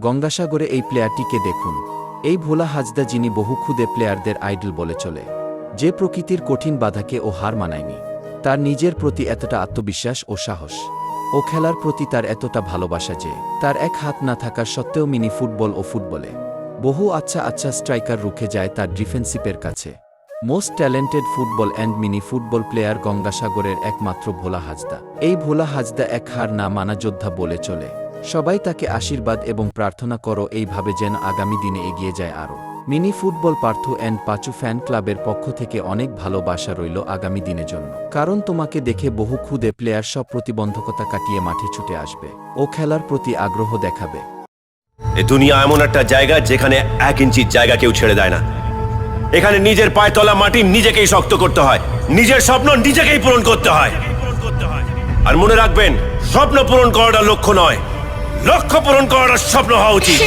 গঙ্গাসাগরে এই প্লেয়ারটিকে দেখুন। এই ভোলা হাজদা, যিনি বহু ক্ষুদে প্লেয়ারদের আইডল বলে চলে, যে প্রকৃতির কঠিন বাধাকে ও হার মানায়নি। তার নিজের প্রতি এতটা আত্মবিশ্বাস ও সাহস, ও খেলার প্রতি তার এতটা ভালোবাসা যে তার এক হাত না থাকার সত্ত্বেও মিনি ফুটবল ও ফুটবলে বহু আচ্ছা স্ট্রাইকার রুখে যায় তার ডিফেন্সিপের কাছে। Most talented football and mini football player গঙ্গাসাগরের একমাত্র ভোলা হাজদা। এই ভোলা হাজদা এক হার না মানা যোদ্ধা বলে চলে। সবাই তাকে আশীর্বাদ এবং প্রার্থনা করো এইভাবে যেন আগামী দিনে এগিয়ে যায় আরও। Mini football Parthu and Panchu fan ক্লাবের পক্ষ থেকে অনেক ভালোবাসা রইল আগামী দিনের জন্য, কারণ তোমাকে দেখে বহু ক্ষুদে প্লেয়ার সব প্রতিবন্ধকতা কাটিয়ে মাঠে ছুটে আসবে ও খেলার প্রতি আগ্রহ দেখাবে। এ দুনিয়া এমন একটা জায়গা যেখানে 1 ইঞ্চির জায়গা কেউ ছেড়ে দেয় না। এখানে নিজের পায়ে তলা মাটি নিজেকেই শক্ত করতে হয়, নিজের স্বপ্ন নিজেকেই পূরণ করতে হয়। আর মনে রাখবেন, স্বপ্ন পূরণ করাটা লক্ষ্য নয়, লক্ষ্য পূরণ করাটা স্বপ্ন হওয়া উচিত।